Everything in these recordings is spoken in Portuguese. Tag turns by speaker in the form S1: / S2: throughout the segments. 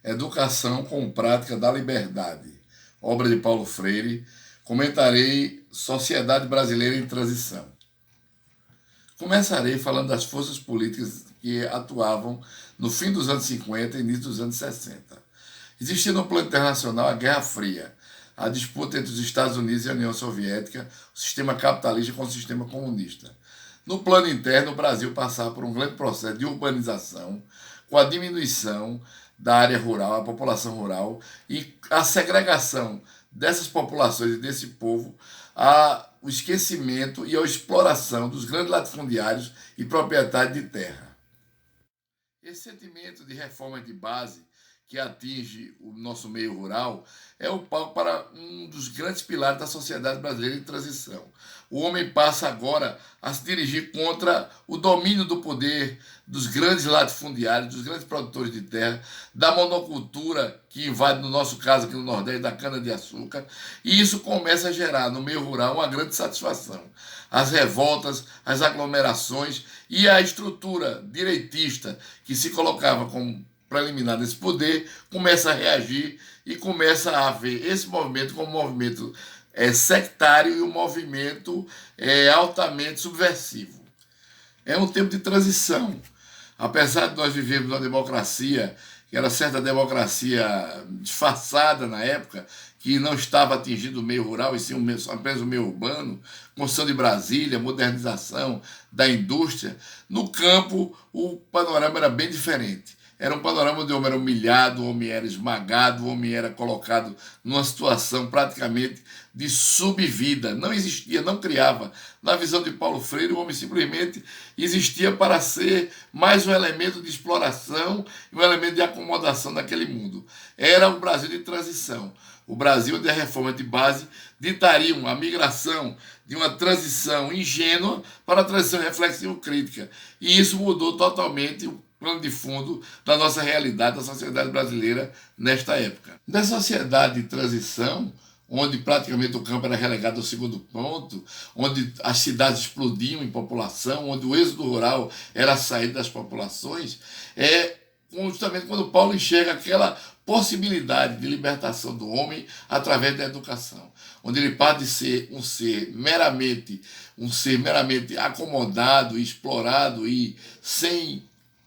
S1: Educação com Prática da Liberdade, obra de Paulo Freire. Comentarei Sociedade Brasileira em Transição. Começarei falando das forças políticas que atuavam no fim dos anos 50 e início dos anos 60. Existia no plano internacional a Guerra Fria, a disputa entre os Estados Unidos e a União Soviética, o sistema capitalista com o sistema comunista. No plano interno, o Brasil passava por um grande processo de urbanização, com a diminuição da área rural, a população rural, e a segregação dessas populações e desse povo, o esquecimento e a exploração dos grandes latifundiários e proprietários de terra. Esse sentimento de reforma de base que atinge o nosso meio rural é o palco para um dos grandes pilares da sociedade brasileira em transição. O homem passa agora a se dirigir contra o domínio do poder dos grandes latifundiários, dos grandes produtores de terra, da monocultura que invade, no nosso caso aqui no Nordeste, da cana-de-açúcar, e isso começa a gerar no meio rural uma grande satisfação. As revoltas, as aglomerações e a estrutura direitista que se colocava como preliminar desse poder, começa a reagir e começa a ver esse movimento como um movimento sectário e um movimento altamente subversivo. É um tempo de transição. Apesar de nós vivermos uma democracia, que era certa democracia disfarçada na época, que não estava atingindo o meio rural, e sim apenas o meio urbano, construção de Brasília, modernização da indústria, no campo o panorama era bem diferente. Era um panorama onde o homem era humilhado, o homem era esmagado, o homem era colocado numa situação praticamente de subvida. Não existia, não criava. Na visão de Paulo Freire, o homem simplesmente existia para ser mais um elemento de exploração e um elemento de acomodação naquele mundo. Era o Brasil de transição. O Brasil onde a reforma de base ditariam a migração de uma transição ingênua para a transição reflexivo-crítica. E isso mudou totalmente o plano de fundo da nossa realidade, da sociedade brasileira nesta época. Na sociedade de transição, onde praticamente o campo era relegado ao segundo ponto, onde as cidades explodiam em população, onde o êxodo rural era a saída das populações, justamente quando Paulo enxerga aquela possibilidade de libertação do homem através da educação, onde ele passa de ser um ser meramente acomodado, explorado e sem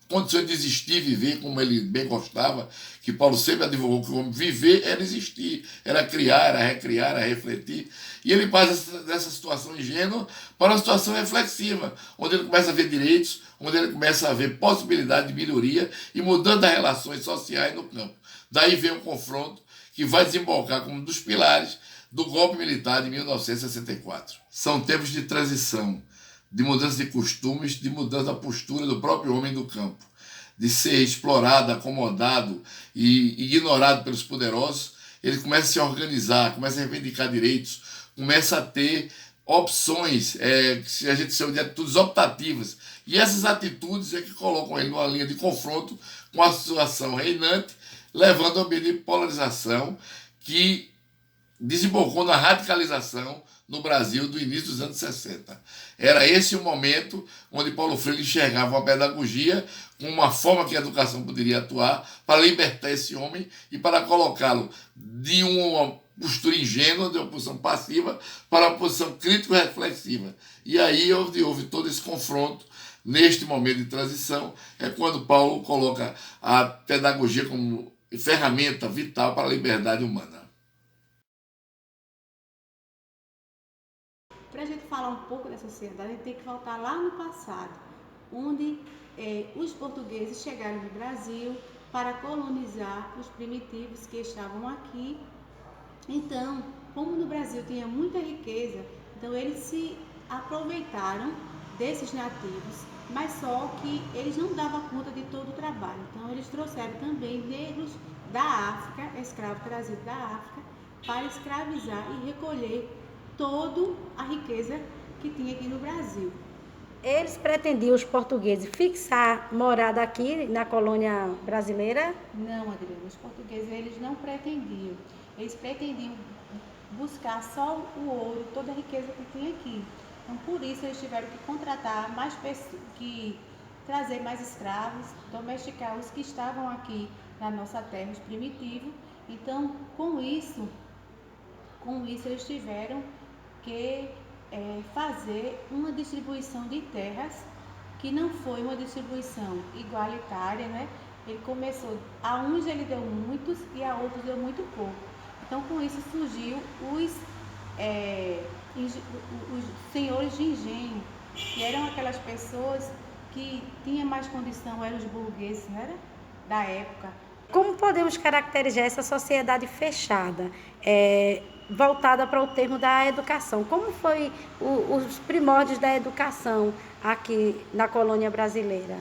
S1: condições de existir e viver como ele bem gostava, que Paulo sempre advogou que o homem viver era existir, era criar, era recriar, era refletir. E ele passa dessa situação ingênua para uma situação reflexiva, onde ele começa a ver direitos, onde ele começa a ver possibilidade de melhoria e mudando as relações sociais no campo. Daí vem um confronto que vai desembocar como um dos pilares do golpe militar de 1964. São tempos de transição, de mudança de costumes, de mudança da postura do próprio homem do campo, de ser explorado, acomodado e ignorado pelos poderosos. Ele começa a se organizar, começa a reivindicar direitos, começa a ter opções, que a gente chama de atitudes optativas. E essas atitudes é que colocam ele numa linha de confronto com a situação reinante, levando ao ambiente de polarização que desembocou na radicalização no Brasil do início dos anos 60. Era esse o momento onde Paulo Freire enxergava uma pedagogia com uma forma que a educação poderia atuar para libertar esse homem e para colocá-lo de uma postura ingênua, de uma posição passiva, para uma posição crítico-reflexiva. E aí houve todo esse confronto. Neste momento de transição é quando Paulo coloca a pedagogia como ferramenta vital para a liberdade humana.
S2: Para a gente falar um pouco dessa sociedade, a gente tem que voltar lá no passado, onde os portugueses chegaram no Brasil para colonizar os primitivos que estavam aqui. Então, como no Brasil tinha muita riqueza, então eles se aproveitaram desses nativos, mas só que eles não davam conta de todo o trabalho. Então, eles trouxeram também negros da África, escravos trazidos da África, para escravizar e recolher toda a riqueza que tinha aqui no Brasil.
S3: Eles pretendiam, os portugueses, fixar morada aqui na colônia brasileira?
S2: Não, Adriana, os portugueses eles não pretendiam. Eles pretendiam buscar só o ouro, toda a riqueza que tinha aqui. Então, por isso, eles tiveram que contratar mais pessoas, que trazer mais escravos, domesticar os que estavam aqui na nossa terra, os primitivos. Então, com isso eles tiveram que fazer uma distribuição de terras que não foi uma distribuição igualitária, né? Ele começou, a uns ele deu muitos e a outros deu muito pouco. Então, com isso surgiu os senhores de engenho, que eram aquelas pessoas que tinham mais condição, eram os burgueses, né, da época.
S3: Como podemos caracterizar essa sociedade fechada, voltada para o termo da educação? Como foi os primórdios da educação aqui na colônia brasileira?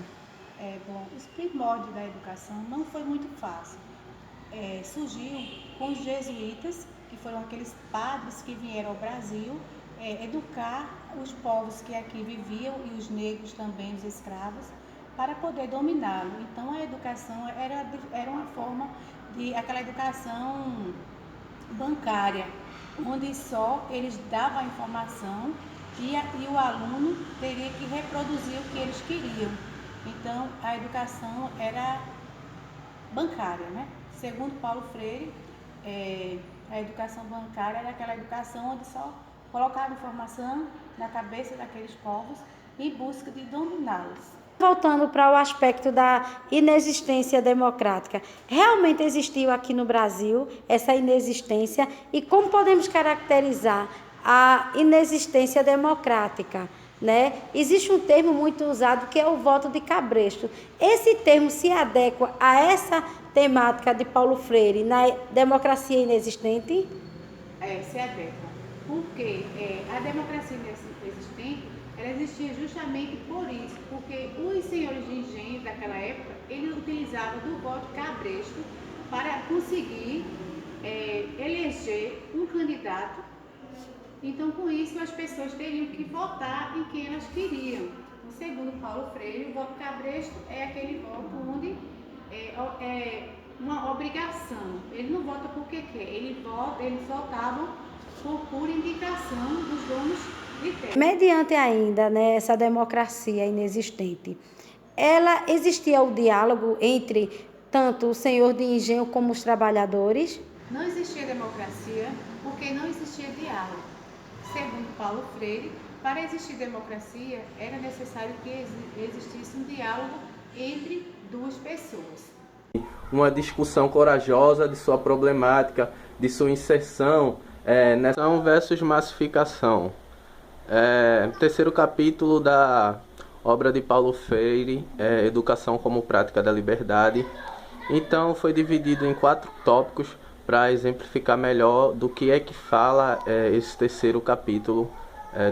S2: Os primórdios da educação não foi muito fácil. Surgiu com os jesuítas, que foram aqueles padres que vieram ao Brasil educar os povos que aqui viviam e os negros também, os escravos, para poder dominá-lo. Então a educação era uma forma de aquela educação bancária, onde só eles davam a informação e o aluno teria que reproduzir o que eles queriam. Então a educação era bancária, né? Segundo Paulo Freire, a educação bancária era aquela educação onde só colocava informação na cabeça daqueles povos em busca de dominá-los.
S3: Voltando para o aspecto da inexistência democrática, realmente existiu aqui no Brasil essa inexistência? E como podemos caracterizar a inexistência democrática, né? Existe um termo muito usado que é o voto de cabresto. Esse termo se adequa a essa temática de Paulo Freire na democracia inexistente?
S2: Se adequa, porque a democracia inexistente ela existia justamente por isso, porque os senhores de engenho daquela época, eles utilizavam do voto cabresto para conseguir eleger um candidato. Então, com isso, as pessoas teriam que votar em quem elas queriam. Segundo Paulo Freire, o voto cabresto é aquele voto onde é uma obrigação. Ele não vota porque quer, eles votavam por pura indicação dos donos de terra.
S3: Mediante ainda, né, essa democracia inexistente, existia o diálogo entre tanto o senhor de engenho como os trabalhadores?
S2: Não existia democracia porque não existia diálogo. Segundo Paulo Freire, para existir democracia era necessário que existisse um diálogo entre duas pessoas.
S4: Uma discussão corajosa de sua problemática, de sua inserção, nação versus massificação. Terceiro capítulo da obra de Paulo Freire, Educação como Prática da Liberdade. Então foi dividido em 4 tópicos para exemplificar melhor do que é que fala esse terceiro capítulo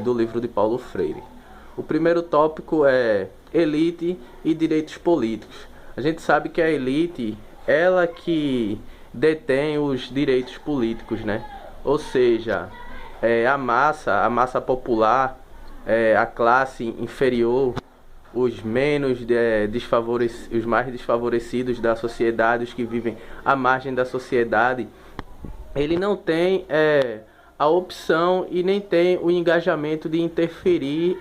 S4: do livro de Paulo Freire. O primeiro tópico é elite e direitos políticos. A gente sabe que a elite, ela que detém os direitos políticos, né? Ou seja, a massa popular, a classe inferior, os mais desfavorecidos da sociedade, os que vivem à margem da sociedade, ele não tem a opção e nem tem o engajamento de interferir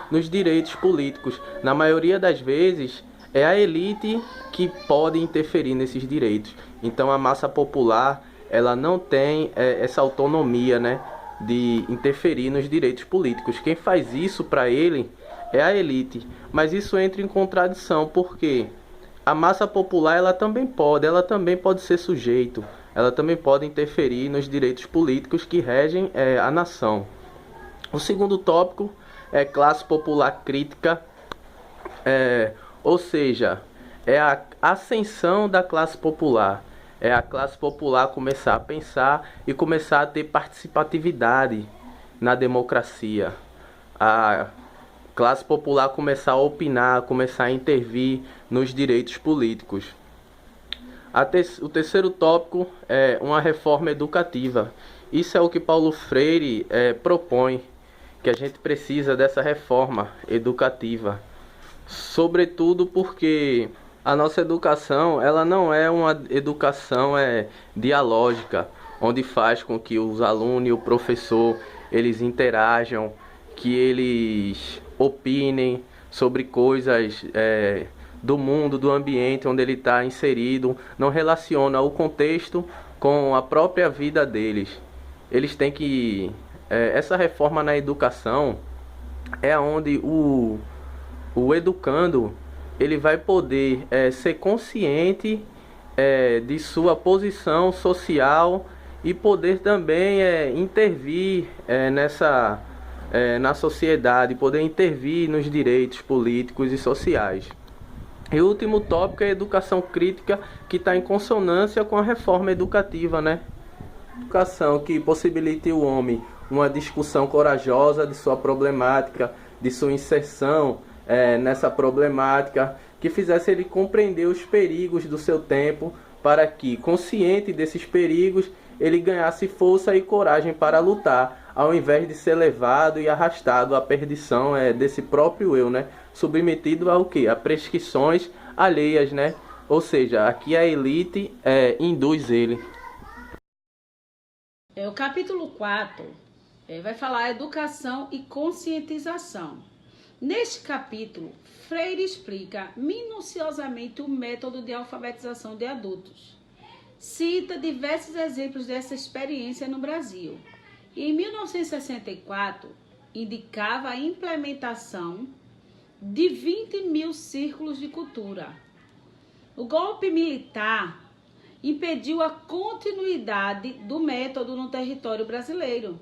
S4: nos direitos políticos. Na maioria das vezes, é a elite que pode interferir nesses direitos. Então a massa popular, ela não tem essa autonomia, né, de interferir nos direitos políticos. Quem faz isso para ele é a elite. Mas isso entra em contradição, porque a massa popular ela também pode ser sujeito, ela também pode interferir nos direitos políticos que regem a nação. O segundo tópico é classe popular crítica, ou seja, é a ascensão da classe popular. É a classe popular começar a pensar e começar a ter participatividade na democracia. A classe popular começar a opinar, começar a intervir nos direitos políticos. O terceiro tópico é uma reforma educativa. Isso é o que Paulo Freire propõe, que a gente precisa dessa reforma educativa. Sobretudo porque a nossa educação, ela não é uma educação dialógica, onde faz com que os alunos e o professor eles interajam, que eles opinem sobre coisas do mundo, do ambiente onde ele está inserido, não relaciona o contexto com a própria vida deles. Eles têm que... essa reforma na educação é onde o educando ele vai poder ser consciente de sua posição social e poder também intervir na sociedade, poder intervir nos direitos políticos e sociais. E o último tópico é a educação crítica, que está em consonância com a reforma educativa, né? Educação que possibilite o homem uma discussão corajosa de sua problemática, de sua inserção nessa problemática, que fizesse ele compreender os perigos do seu tempo, para que, consciente desses perigos, ele ganhasse força e coragem para lutar, ao invés de ser levado e arrastado à perdição desse próprio eu, né? Submetido ao quê? A prescrições alheias, né? Ou seja, aqui a elite induz ele.
S5: O capítulo 4 vai falar educação e conscientização. Neste capítulo, Freire explica minuciosamente o método de alfabetização de adultos. Cita diversos exemplos dessa experiência no Brasil. E em 1964, indicava a implementação de 20 mil círculos de cultura. O golpe militar impediu a continuidade do método no território brasileiro.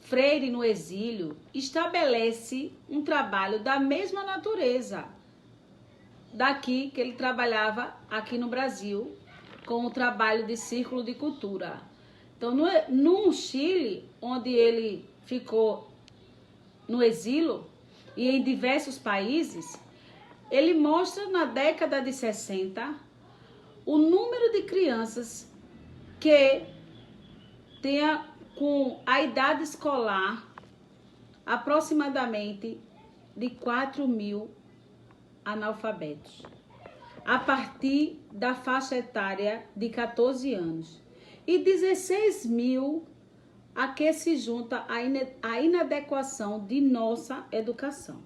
S5: Freire, no exílio, estabelece um trabalho da mesma natureza daqui que ele trabalhava aqui no Brasil, com o trabalho de círculo de cultura. Então, no Chile, onde ele ficou no exílio e em diversos países, ele mostra na década de 60 o número de crianças que tenha com a idade escolar aproximadamente de 4 mil analfabetos, a partir da faixa etária de 14 anos, e 16 mil a que se junta a inadequação de nossa educação.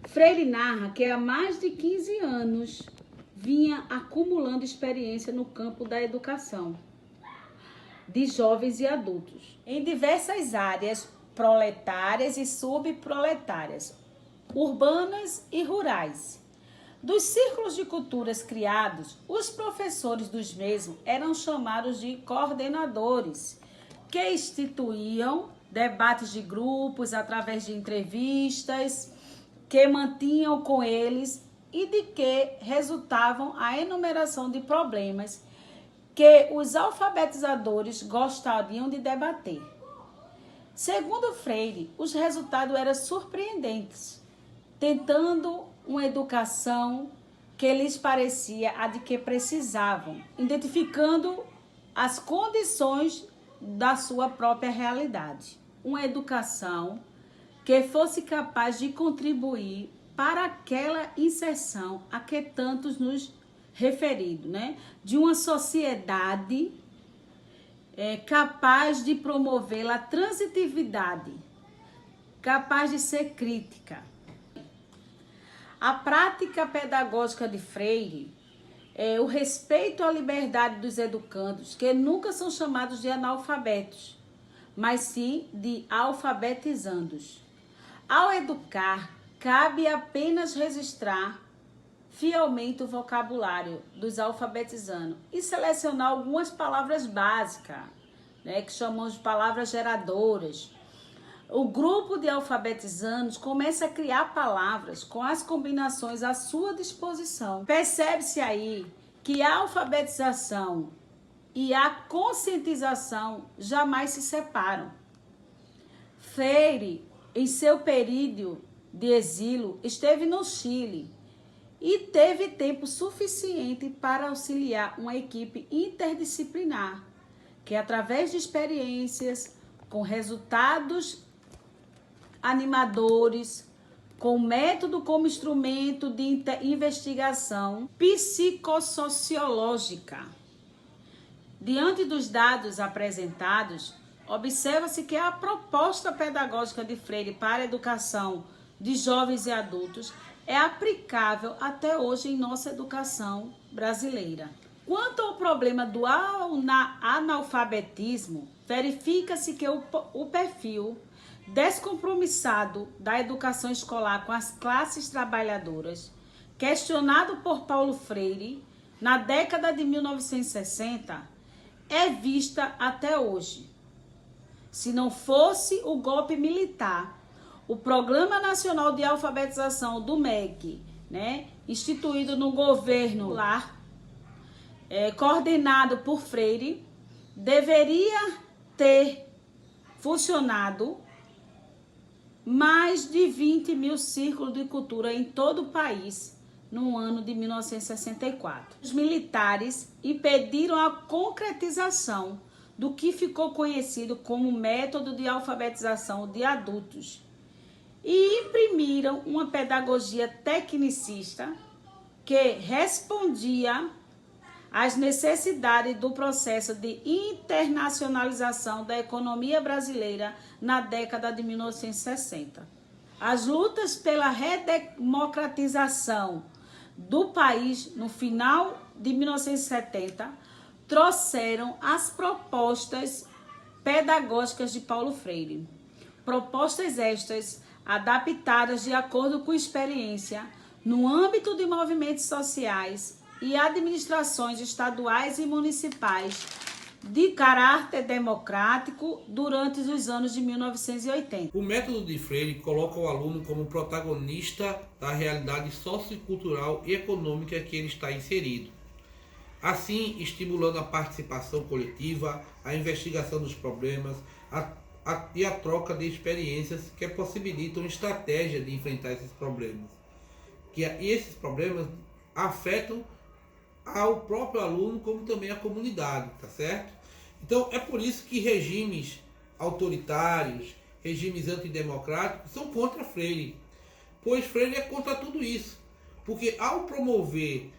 S5: Freire narra que há mais de 15 anos vinha acumulando experiência no campo da educação de jovens e adultos, em diversas áreas proletárias e subproletárias, urbanas e rurais. Dos círculos de culturas criados, os professores dos mesmos eram chamados de coordenadores, que instituíam debates de grupos através de entrevistas, que mantinham com eles e de que resultavam a enumeração de problemas que os alfabetizadores gostariam de debater. Segundo Freire, os resultados eram surpreendentes, tentando uma educação que lhes parecia a de que precisavam, identificando as condições da sua própria realidade. Uma educação que fosse capaz de contribuir para aquela inserção a que tantos nos referidos, né? De uma sociedade capaz de promover a transitividade, capaz de ser crítica. A prática pedagógica de Freire é o respeito à liberdade dos educandos, que nunca são chamados de analfabetos, mas sim de alfabetizandos. Ao educar, cabe apenas registrar fielmente o vocabulário dos alfabetizandos e selecionar algumas palavras básicas, né, que chamamos de palavras geradoras. O grupo de alfabetizandos começa a criar palavras com as combinações à sua disposição. Percebe-se aí que a alfabetização e a conscientização jamais se separam. Freire, em seu período de exílio, esteve no Chile e teve tempo suficiente para auxiliar uma equipe interdisciplinar, que através de experiências, com resultados animadores, com método como instrumento de investigação psicossociológica. Diante dos dados apresentados, observa-se que a proposta pedagógica de Freire para a educação de jovens e adultos é aplicável até hoje em nossa educação brasileira. Quanto ao problema do analfabetismo, verifica-se que o perfil descompromissado da educação escolar com as classes trabalhadoras, questionado por Paulo Freire na década de 1960, é vista até hoje. Se não fosse o golpe militar, o Programa Nacional de Alfabetização do MEC, instituído no governo lá, coordenado por Freire, deveria ter funcionado mais de 20 mil círculos de cultura em todo o país no ano de 1964. Os militares impediram a concretização do que ficou conhecido como método de alfabetização de adultos e imprimiram uma pedagogia tecnicista que respondia às necessidades do processo de internacionalização da economia brasileira na década de 1960. As lutas pela redemocratização do país no final de 1970 trouxeram as propostas pedagógicas de Paulo Freire. Propostas estas adaptadas de acordo com experiência no âmbito de movimentos sociais e administrações estaduais e municipais de caráter democrático durante os anos de 1980.
S6: O método de Freire coloca o aluno como protagonista da realidade sociocultural e econômica que ele está inserido, assim estimulando a participação coletiva, a investigação dos problemas e a troca de experiências que possibilitam estratégia de enfrentar esses problemas. E esses problemas afetam ao próprio aluno como também a comunidade, tá certo? Então é por isso que regimes autoritários, regimes antidemocráticos são contra Freire, pois Freire é contra tudo isso, porque ao promover,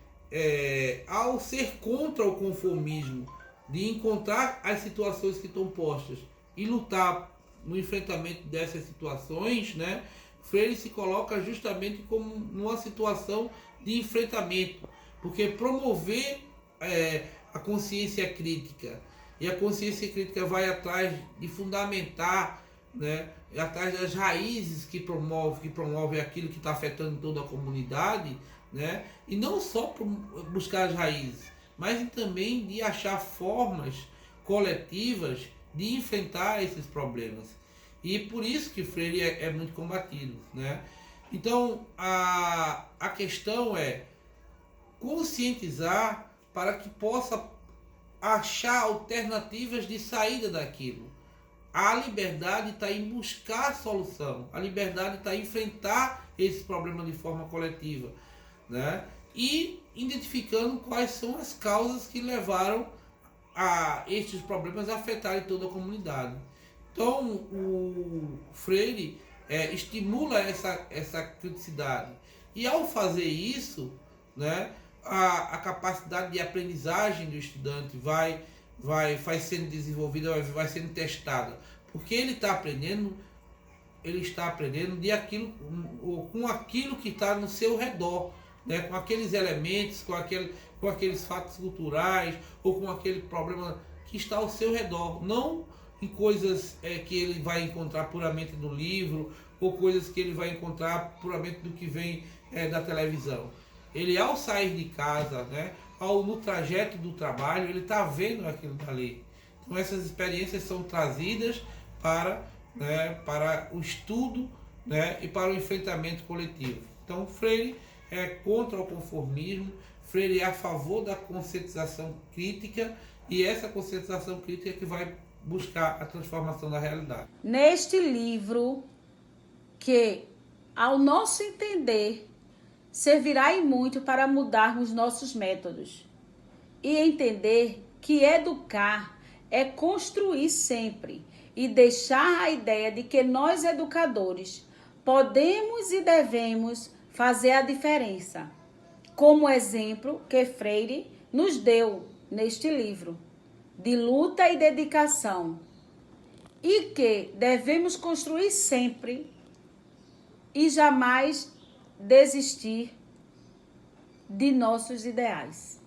S6: ao ser contra o conformismo, de encontrar as situações que estão postas e lutar no enfrentamento dessas situações, Freire se coloca justamente como numa situação de enfrentamento, porque promover a consciência crítica, e a consciência crítica vai atrás de fundamentar, atrás das raízes que promove aquilo que está afetando toda a comunidade, e não só buscar as raízes, mas também de achar formas coletivas de enfrentar esses problemas. E por isso que Freire é muito combatido. Então a questão é conscientizar para que possa achar alternativas de saída daquilo. A liberdade está em buscar a solução, a liberdade está em enfrentar esse problema de forma coletiva, e identificando quais são as causas que levaram a estes problemas a afetarem toda a comunidade. Então o Freire estimula essa criticidade, e ao fazer isso, a capacidade de aprendizagem do estudante vai sendo desenvolvida, vai sendo testada, porque ele está aprendendo com aquilo que está no seu redor, com aqueles elementos, com aqueles fatos culturais, ou com aquele problema que está ao seu redor, não em coisas que ele vai encontrar puramente no livro, ou coisas que ele vai encontrar puramente do que vem da televisão. Ele, ao sair de casa, no trajeto do trabalho, ele está vendo aquilo dali. Então essas experiências são trazidas para o estudo, e para o enfrentamento coletivo. Então Freire é contra o conformismo, Freire é a favor da conscientização crítica, e essa conscientização crítica é que vai buscar a transformação da realidade.
S5: Neste livro, que, ao nosso entender, servirá e muito para mudarmos nossos métodos e entender que educar é construir sempre e deixar a ideia de que nós, educadores, podemos e devemos fazer a diferença, como exemplo que Freire nos deu neste livro, de luta e dedicação, e que devemos construir sempre e jamais desistir de nossos ideais.